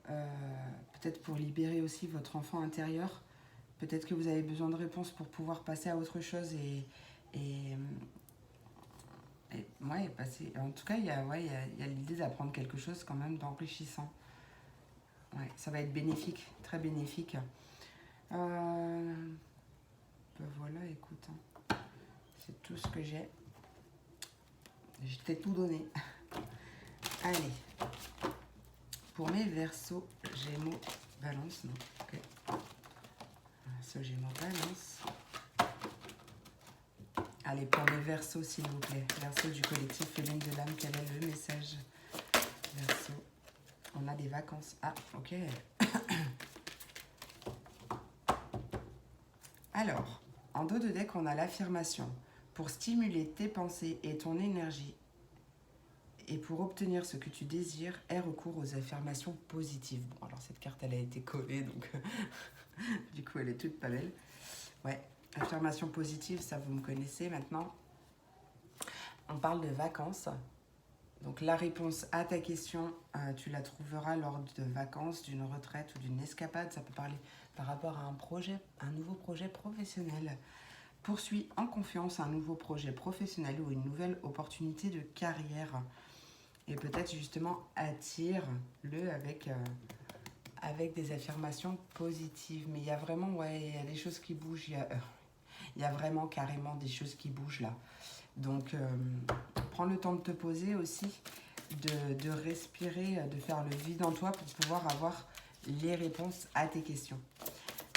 Peut-être pour libérer aussi votre enfant intérieur. Peut-être que vous avez besoin de réponses pour pouvoir passer à autre chose passer. En tout cas, il y a l'idée d'apprendre quelque chose quand même d'enrichissant. Ouais, ça va être bénéfique, très bénéfique. Voilà, écoute, hein. C'est tout ce que j'ai. Je t'ai tout donné. Allez, pour mes Verseaux, Gémeaux, Balance, non, ok. Verseaux, Gémeaux, Balance. Allez, pour mes Verseaux, s'il vous plaît. Verseaux du collectif Féline de l'âme, quel est le message? Verseaux, on a des vacances. Ah, ok. Alors, en dos de deck, on a l'affirmation. Pour stimuler tes pensées et ton énergie, et pour obtenir ce que tu désires, aie recours aux affirmations positives. Bon, alors cette carte, elle a été collée, donc du coup, elle est toute pas belle. Ouais, affirmation positive, ça vous me connaissez maintenant. On parle de vacances. Donc la réponse à ta question, tu la trouveras lors de vacances, d'une retraite ou d'une escapade. Ça peut parler par rapport à un nouveau projet professionnel. Poursuis en confiance un nouveau projet professionnel ou une nouvelle opportunité de carrière. Et peut-être justement attire-le avec des affirmations positives. Mais il y a vraiment, il y a des choses qui bougent. Il y a vraiment carrément des choses qui bougent là. Donc, prends le temps de te poser aussi, de respirer, de faire le vide en toi pour pouvoir avoir les réponses à tes questions.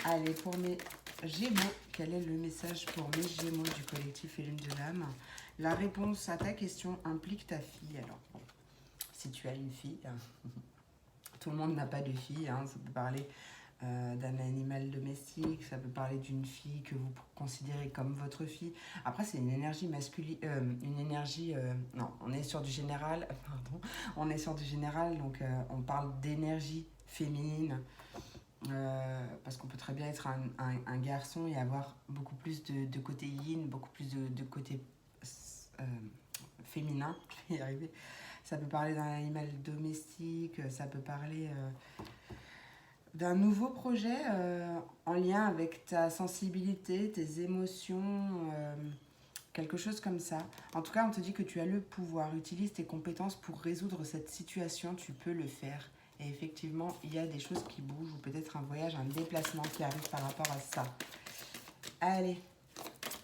Allez, pour mes Gémeaux, quel est le message pour mes Gémeaux du collectif et Lune de l'âme? La réponse à ta question implique ta fille. Alors, bon, si tu as une fille, tout le monde n'a pas de fille, hein, ça peut parler d'un animal domestique, ça peut parler d'une fille que vous considérez comme votre fille. Après, c'est une énergie masculine, non, on est sur du général, pardon, on est sur du général, donc on parle d'énergie féminine, parce qu'on peut très bien être un garçon et avoir beaucoup plus de côté yin, beaucoup plus de côté féminin, je vais y arriver. Ça peut parler d'un animal domestique, ça peut parler d'un nouveau projet en lien avec ta sensibilité, tes émotions, quelque chose comme ça. En tout cas, on te dit que tu as le pouvoir, utilise tes compétences pour résoudre cette situation, tu peux le faire. Et effectivement, il y a des choses qui bougent, ou peut-être un voyage, un déplacement qui arrive par rapport à ça. Allez,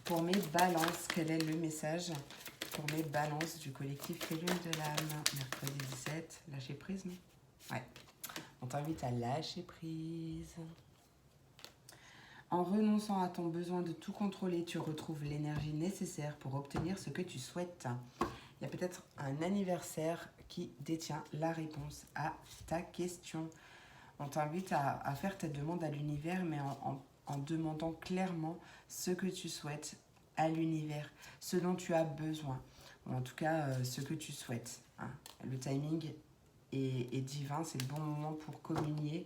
pour mes balances, quel est le message pour mes balances du collectif Lune de l'âme? Mercredi 17, lâcher prise, non? Ouais. On t'invite à lâcher prise. En renonçant à ton besoin de tout contrôler, tu retrouves l'énergie nécessaire pour obtenir ce que tu souhaites. Il y a peut-être un anniversaire qui détient la réponse à ta question. On t'invite à faire ta demande à l'univers, mais en demandant clairement ce que tu souhaites à l'univers, ce dont tu as besoin, ou en tout cas ce que tu souhaites. Hein. Le timing est divin, c'est le bon moment pour communiquer,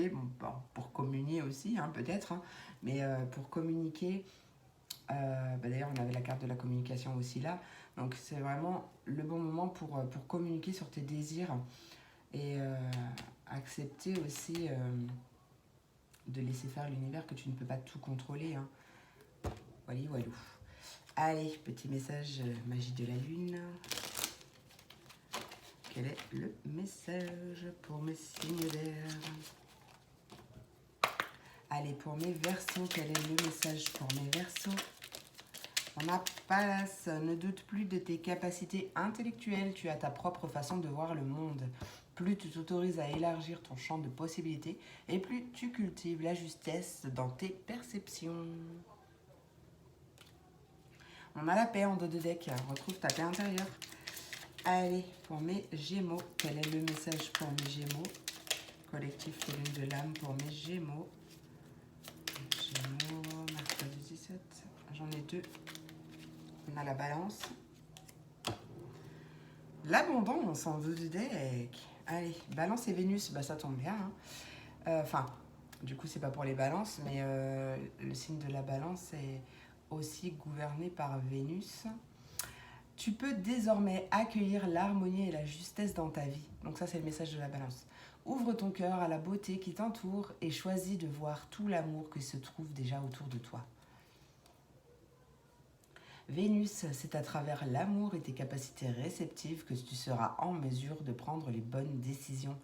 bon, pour communier aussi, hein, peut-être, hein, mais pour communiquer D'ailleurs, on avait la carte de la communication aussi là. Donc, c'est vraiment le bon moment pour communiquer sur tes désirs et accepter aussi de laisser faire l'univers, que tu ne peux pas tout contrôler. Hein. Wally walou. Allez, petit message magie de la lune. Quel est le message pour mes signes d'air? Allez, pour mes Verseaux, quel est le message pour mes Verseaux? On a Pallas, ne doute plus de tes capacités intellectuelles, tu as ta propre façon de voir le monde. Plus tu t'autorises à élargir ton champ de possibilités, et plus tu cultives la justesse dans tes perceptions. On a la paix en dos de deck, retrouve ta paix intérieure. Allez, pour mes Gémeaux, quel est le message pour mes Gémeaux? Collectif lune de l'âme pour mes Gémeaux. Gémeaux, mercredi 17, j'en ai deux. On a la Balance. L'abondance en dos de deck. Allez, Balance et Vénus, bah ça tombe bien. Enfin, du coup, c'est pas pour les balances, mais le signe de la Balance est aussi gouverné par Vénus. Tu peux désormais accueillir l'harmonie et la justesse dans ta vie. Donc ça, c'est le message de la Balance. Ouvre ton cœur à la beauté qui t'entoure et choisis de voir tout l'amour qui se trouve déjà autour de toi. Vénus, c'est à travers l'amour et tes capacités réceptives que tu seras en mesure de prendre les bonnes décisions.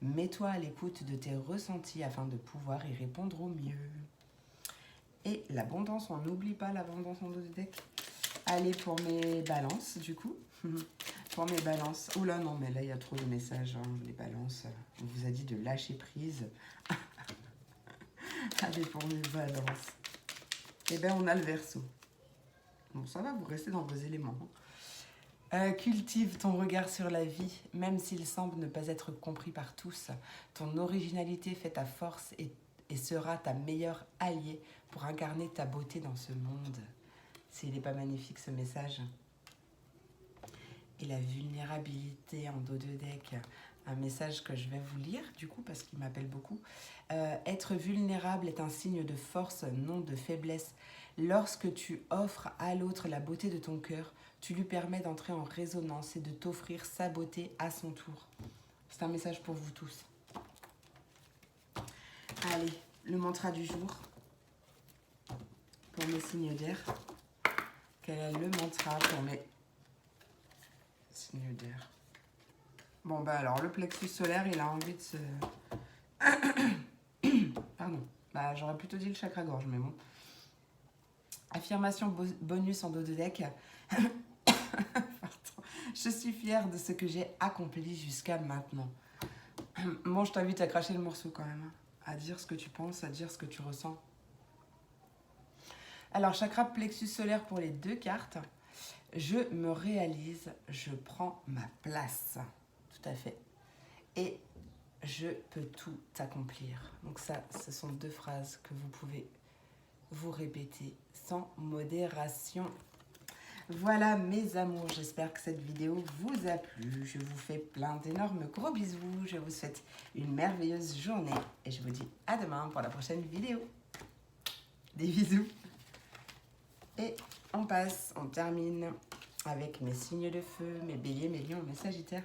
Mets-toi à l'écoute de tes ressentis afin de pouvoir y répondre au mieux. Et l'abondance, on n'oublie pas l'abondance en dos de deck. Allez, pour mes balances, du coup. Pour mes balances. Oh là, non, mais là, il y a trop de messages. Hein, les balances, on vous a dit de lâcher prise. Allez, pour mes balances. Eh bien, on a le Verseau. Bon, ça va, vous restez dans vos éléments. Cultive ton regard sur la vie, même s'il semble ne pas être compris par tous. Ton originalité fait ta force et sera ta meilleure alliée pour incarner ta beauté dans ce monde. S'il n'est pas magnifique, ce message. Et la vulnérabilité en dos de deck, un message que je vais vous lire, du coup, parce qu'il m'appelle beaucoup. Être vulnérable est un signe de force, non de faiblesse. Lorsque tu offres à l'autre la beauté de ton cœur, tu lui permets d'entrer en résonance et de t'offrir sa beauté à son tour. C'est un message pour vous tous. Allez, le mantra du jour pour mes signes d'air. Quel est le mantra pour mes signes d'air? Bon, bah alors, le plexus solaire, il a envie de se... Pardon. Bah, j'aurais plutôt dit le chakra-gorge, mais bon. Affirmation bonus en dos de deck. Je suis fière de ce que j'ai accompli jusqu'à maintenant. Bon, je t'invite à cracher le morceau quand même. À dire ce que tu penses, à dire ce que tu ressens. Alors, chakra plexus solaire pour les deux cartes. Je me réalise, je prends ma place. Tout à fait. Et je peux tout accomplir. Donc ça, ce sont deux phrases que vous pouvez vous répéter sans modération. Voilà mes amours, j'espère que cette vidéo vous a plu. Je vous fais plein d'énormes gros bisous. Je vous souhaite une merveilleuse journée et je vous dis à demain pour la prochaine vidéo. Des bisous. Et on termine avec mes signes de feu, mes béliers, mes lions, mes sagittaires.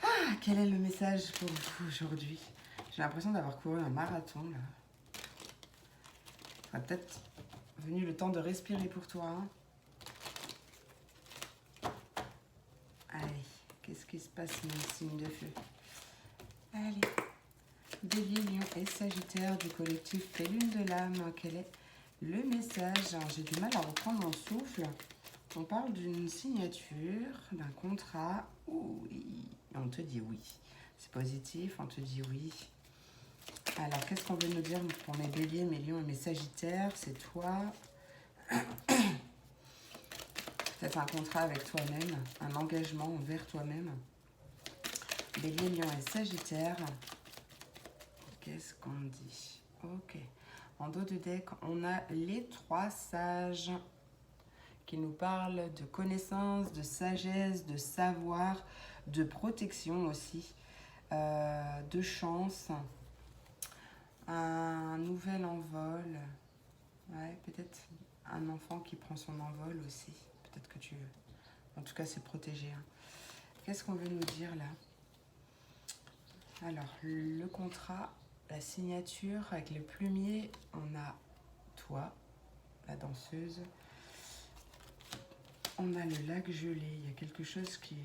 Ah, quel est le message pour vous aujourd'hui? J'ai l'impression d'avoir couru un marathon là. Il sera peut-être venu le temps de respirer pour toi. Hein. Allez, qu'est-ce qui se passe mes signes de feu? Allez, bélier, lion et sagittaire du collectif Lune de l'âme. Quel est le message? J'ai du mal à reprendre mon souffle. On parle d'une signature, d'un contrat. Oui, on te dit oui. C'est positif, on te dit oui. Alors, qu'est-ce qu'on veut nous dire pour mes béliers, mes lions et mes sagittaires? C'est toi. Peut-être un contrat avec toi-même, un engagement envers toi-même. Bélier, lion et sagittaire. Qu'est-ce qu'on dit? Ok. En dos de deck, on a les trois sages qui nous parlent de connaissance, de sagesse, de savoir, de protection aussi, de chance, un nouvel envol, ouais, peut-être un enfant qui prend son envol aussi. Peut-être que tu veux. En tout cas, c'est protégé. Hein. Qu'est-ce qu'on veut nous dire là? Alors, le contrat, la signature avec le plumier, on a toi, la danseuse. On a le lac gelé. Il y a quelque chose qui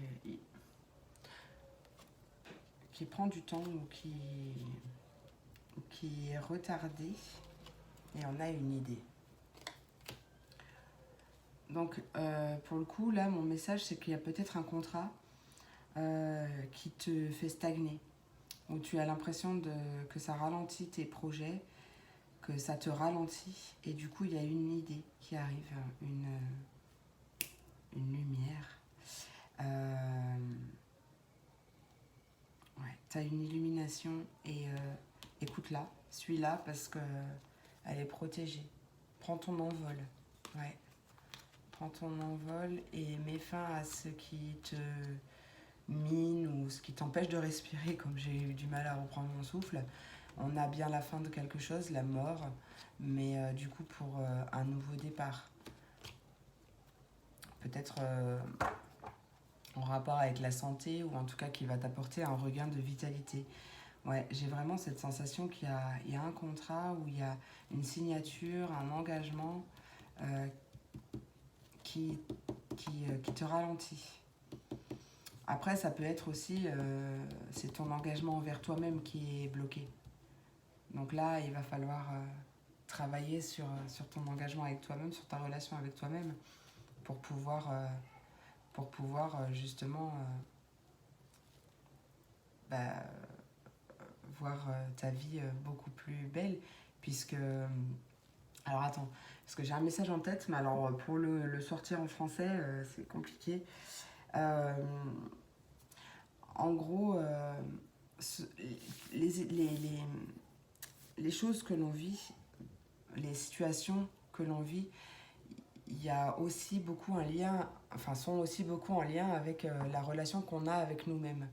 prend du temps ou qui est retardé. Et on a une idée. Donc, pour le coup, là, mon message, c'est qu'il y a peut-être un contrat qui te fait stagner, où tu as l'impression que ça ralentit tes projets, que ça te ralentit, et du coup, il y a une idée qui arrive, une lumière. Ouais, tu as une illumination, et écoute-la, suis-la, parce qu'elle est protégée. Prends ton envol, ouais. Prends ton envol et mets fin à ce qui te mine ou ce qui t'empêche de respirer, comme j'ai eu du mal à reprendre mon souffle. On a bien la fin de quelque chose, la mort, mais du coup pour un nouveau départ. Peut-être en rapport avec la santé ou en tout cas qui va t'apporter un regain de vitalité. Ouais, j'ai vraiment cette sensation qu'il y a un contrat où il y a une signature, un engagement qui te ralentit. Après, ça peut être aussi, c'est ton engagement envers toi-même qui est bloqué. Donc là, il va falloir travailler sur ton engagement avec toi-même, sur ta relation avec toi-même, pour pouvoir justement voir ta vie beaucoup plus belle. Puisque... alors attends, parce que j'ai un message en tête, mais alors pour le sortir en français, c'est compliqué. En gros, les choses que l'on vit, les situations que l'on vit, il y a aussi beaucoup un lien, enfin sont aussi beaucoup en lien avec la relation qu'on a avec nous-mêmes.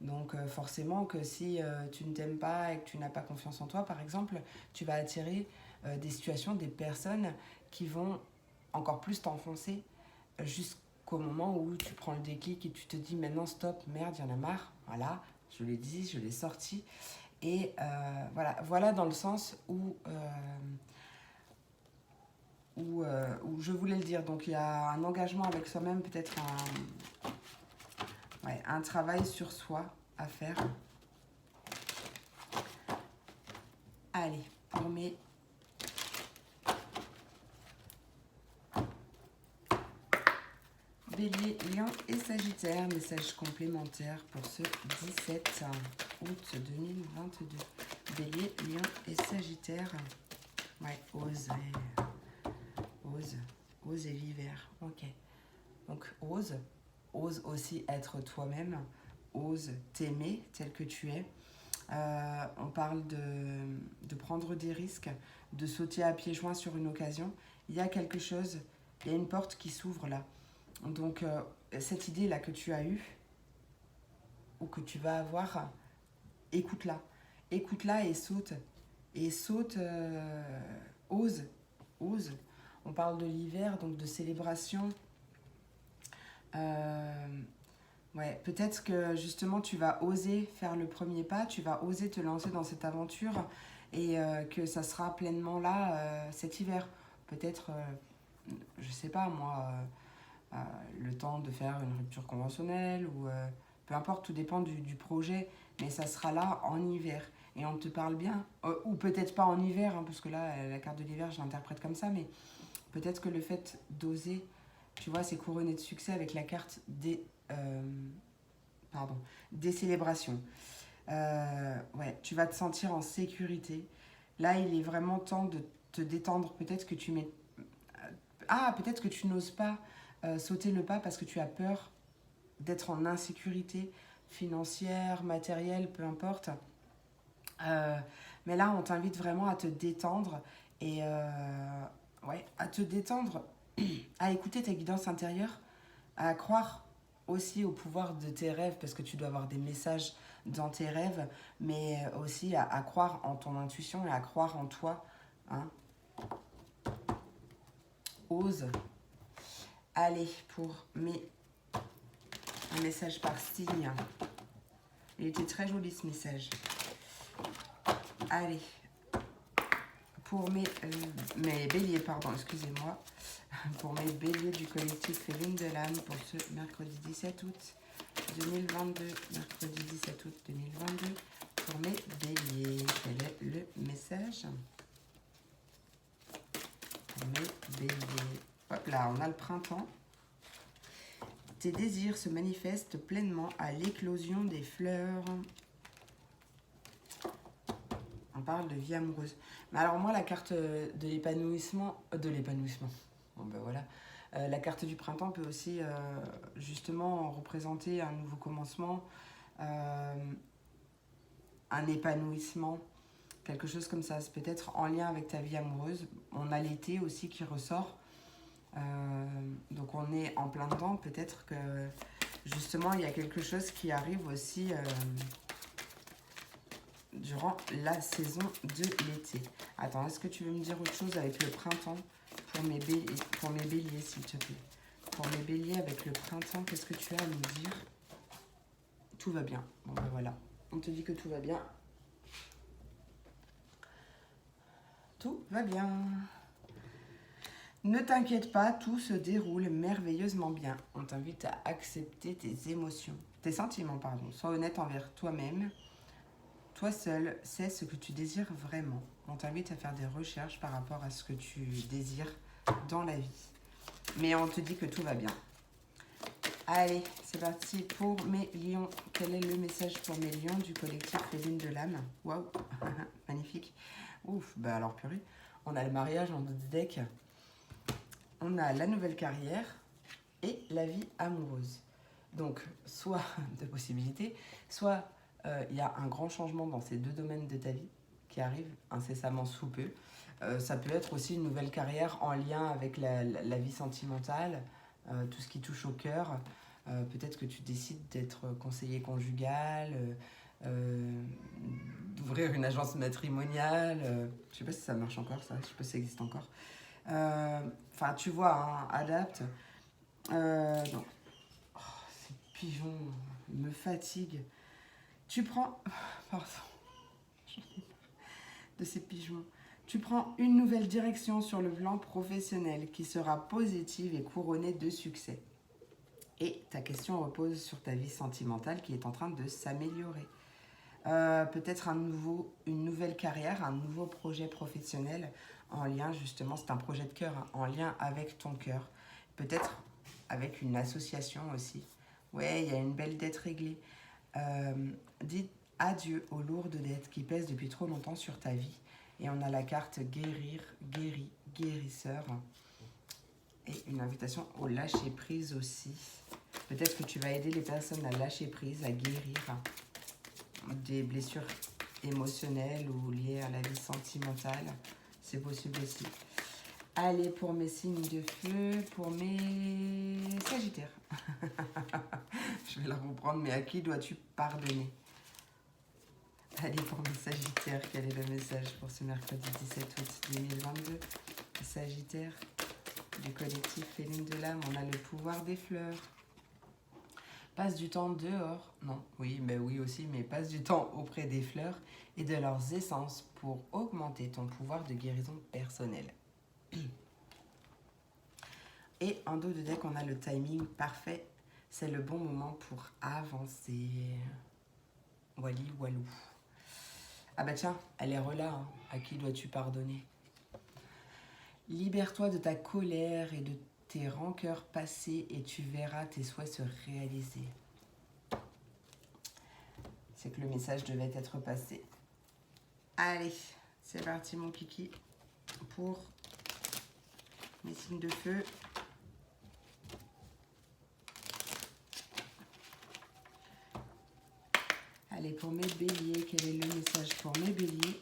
Donc forcément que si tu ne t'aimes pas et que tu n'as pas confiance en toi, par exemple, tu vas attirer des situations, des personnes qui vont encore plus t'enfoncer jusqu'au moment où tu prends le déclic et tu te dis maintenant stop, merde, il y en a marre, voilà, je l'ai dit, je l'ai sorti. Et voilà dans le sens où je voulais le dire. Donc il y a un engagement avec soi-même, peut-être un travail sur soi à faire. Allez, on met Bélier, Lion et Sagittaire. Message complémentaire pour ce 17 août 2022. Bélier, Lion et Sagittaire. Ouais, ose et l'hiver. Ok. Donc ose aussi être toi-même. Ose t'aimer tel que tu es. On parle de prendre des risques, de sauter à pieds joints sur une occasion. Il y a quelque chose, il y a une porte qui s'ouvre là. Donc cette idée-là que tu as eue, ou que tu vas avoir, écoute-la. Écoute-la et saute. Et saute, ose. On parle de l'hiver, donc de célébration. Ouais, peut-être que justement tu vas oser faire le premier pas, tu vas oser te lancer dans cette aventure et que ça sera pleinement là cet hiver. Peut-être, je sais pas moi, le temps de faire une rupture conventionnelle ou peu importe, tout dépend du projet, mais ça sera là en hiver. Et on te parle bien, ou peut-être pas en hiver, hein, parce que là, la carte de l'hiver, je l'interprète comme ça, mais peut-être que le fait d'oser, tu vois, c'est couronné de succès avec la carte des célébrations. Ouais, tu vas te sentir en sécurité. Là, il est vraiment temps de te détendre. Peut-être que tu mets... peut-être que tu n'oses pas sauter le pas parce que tu as peur d'être en insécurité financière, matérielle, peu importe. Mais là, on t'invite vraiment à te détendre et à te détendre, à écouter ta guidance intérieure, à croire aussi au pouvoir de tes rêves, parce que tu dois avoir des messages dans tes rêves, mais aussi à croire en ton intuition et à croire en toi. Hein. ose. Allez, pour un message par signe. Il était très joli ce message. Allez, pour mes béliers, pardon, excusez-moi. Pour mes béliers du collectif Lune de l'âme pour ce mercredi 17 août 2022. Mercredi 17 août 2022. Pour mes béliers, quel est le message? Pour mes béliers. Hop là, on a le printemps. Tes désirs se manifestent pleinement à l'éclosion des fleurs. On parle de vie amoureuse. Mais alors moi, la carte de l'épanouissement... Bon ben voilà. La carte du printemps peut aussi justement représenter un nouveau commencement, un épanouissement, quelque chose comme ça. C'est peut-être en lien avec ta vie amoureuse. On a l'été aussi qui ressort. Donc on est en plein dedans. Peut-être que justement il y a quelque chose qui arrive aussi durant la saison de l'été. Attends, est-ce que tu veux me dire autre chose avec le printemps pour mes béliers, s'il te plaît? Pour mes béliers avec le printemps, qu'est-ce que tu as à nous dire? Tout va bien. Bon ben voilà, on te dit que tout va bien. Tout va bien. Ne t'inquiète pas, tout se déroule merveilleusement bien. On t'invite à accepter tes émotions, tes sentiments, pardon. Sois honnête envers toi-même. Toi seul sais ce que tu désires vraiment. On t'invite à faire des recherches par rapport à ce que tu désires dans la vie. Mais on te dit que tout va bien. Allez, c'est parti pour mes lions. Quel est le message pour mes lions du collectif Les Lunes de l'âme? Waouh, magnifique. Ouf, bah alors purée. On a le mariage en 2 decks. On a la nouvelle carrière et la vie amoureuse. Donc, soit deux possibilités, soit il y a un grand changement dans ces 2 domaines de ta vie qui arrive incessamment sous peu. Ça peut être aussi une nouvelle carrière en lien avec la vie sentimentale, tout ce qui touche au cœur. Peut-être que tu décides d'être conseiller conjugal, d'ouvrir une agence matrimoniale. Je ne sais pas si ça marche encore, ça. Je ne sais pas si ça existe encore. Enfin, tu vois, hein, adapte. Non. Oh, ces pigeons me fatiguent. Tu prends... Pardon. De ces pigeons. Tu prends une nouvelle direction sur le plan professionnel qui sera positive et couronnée de succès. Et ta question repose sur ta vie sentimentale qui est en train de s'améliorer. Peut-être une nouvelle carrière, un nouveau projet professionnel en lien justement, c'est un projet de cœur, hein, en lien avec ton cœur. Peut-être avec une association aussi. Ouais, il y a une belle dette réglée. Dis adieu aux lourdes dettes qui pèsent depuis trop longtemps sur ta vie. Et on a la carte guérir, guéri, guérisseur. Et une invitation au lâcher prise aussi. Peut-être que tu vas aider les personnes à lâcher prise, à guérir des blessures émotionnelles ou liées à la vie sentimentale. C'est possible aussi. Allez, pour mes signes de feu, pour mes sagittaires. Je vais la reprendre, mais à qui dois-tu pardonner? Allez, pour mes sagittaires, quel est le message pour ce mercredi 17 août 2022? Sagittaire du collectif Les Lunes de l'âme, on a le pouvoir des fleurs. Passe du temps dehors, non, oui, mais oui aussi, mais passe du temps auprès des fleurs et de leurs essences pour augmenter ton pouvoir de guérison personnelle. Et en dos de deck, on a le timing parfait. C'est le bon moment pour avancer. Wally Walou. Ah bah tiens, elle est relâche. Hein. À qui dois-tu pardonner? Libère-toi de ta colère et de tes rancœurs passées et tu verras tes souhaits se réaliser. C'est que le message devait être passé. Allez, c'est parti mon kiki pour mes signes de feu. Allez, pour mes béliers, quel est le message pour mes béliers?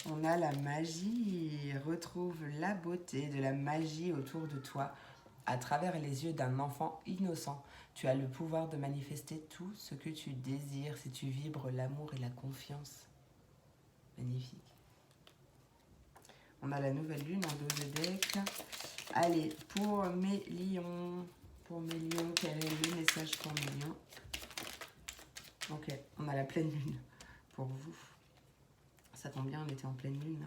On a la magie. Retrouve la beauté de la magie autour de toi à travers les yeux d'un enfant innocent. Tu as le pouvoir de manifester tout ce que tu désires si tu vibres l'amour et la confiance. Magnifique. On a la nouvelle lune en dos de deck. Allez, pour mes lions, quel est le message pour mes lions? Ok, on a la pleine lune pour vous. Ça tombe bien, on était en pleine lune.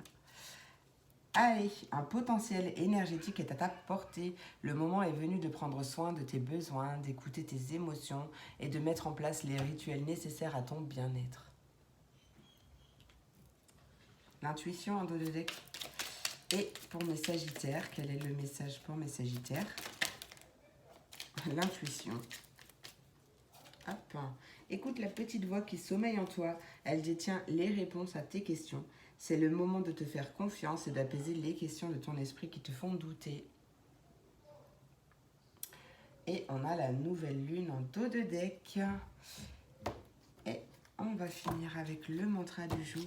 Allez, un potentiel énergétique est à ta portée. Le moment est venu de prendre soin de tes besoins, d'écouter tes émotions et de mettre en place les rituels nécessaires à ton bien-être. L'intuition en dos de deck. Et pour mes sagittaires, quel est le message pour mes sagittaires? L'intuition. Hop. Écoute la petite voix qui sommeille en toi. Elle détient les réponses à tes questions. C'est le moment de te faire confiance et d'apaiser les questions de ton esprit qui te font douter. Et on a la nouvelle lune en dos de deck. Et on va finir avec le mantra du jour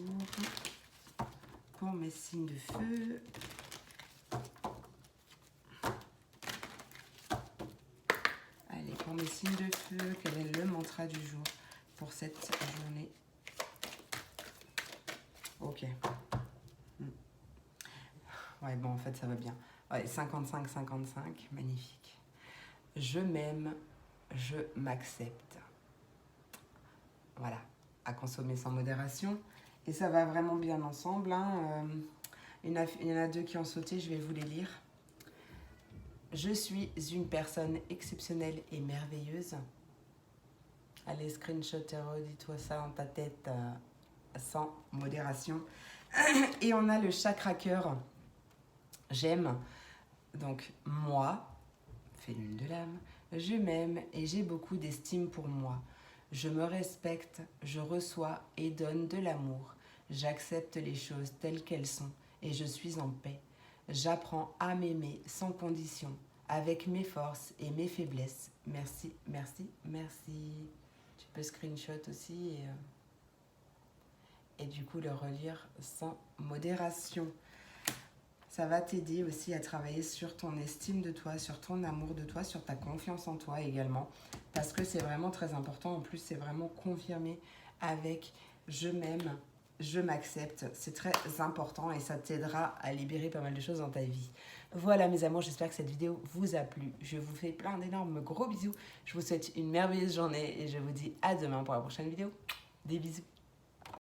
pour mes signes de feu. Allez, pour mes signes de feu, quel est le mantra du jour pour cette journée? Ok. Ouais, bon, en fait, ça va bien. Ouais, 55-55, magnifique. Je m'aime, je m'accepte. Voilà, à consommer sans modération. Et ça va vraiment bien ensemble. Hein. Il y en a deux qui ont sauté, je vais vous les lire. Je suis une personne exceptionnelle et merveilleuse. Allez, screenshot, redis-toi ça dans ta tête sans modération. Et on a le chakra cœur. J'aime. Donc, moi, fait lune de l'âme, je m'aime et j'ai beaucoup d'estime pour moi. Je me respecte, je reçois et donne de l'amour. J'accepte les choses telles qu'elles sont et je suis en paix. J'apprends à m'aimer sans condition, avec mes forces et mes faiblesses. Merci, merci, merci. Tu peux screenshot aussi et du coup le relire sans modération. Ça va t'aider aussi à travailler sur ton estime de toi, sur ton amour de toi, sur ta confiance en toi également. Parce que c'est vraiment très important. En plus, c'est vraiment confirmé avec « je m'aime ». Je m'accepte, c'est très important et ça t'aidera à libérer pas mal de choses dans ta vie. Voilà mes amours, j'espère que cette vidéo vous a plu. Je vous fais plein d'énormes gros bisous. Je vous souhaite une merveilleuse journée et je vous dis à demain pour la prochaine vidéo. Des bisous.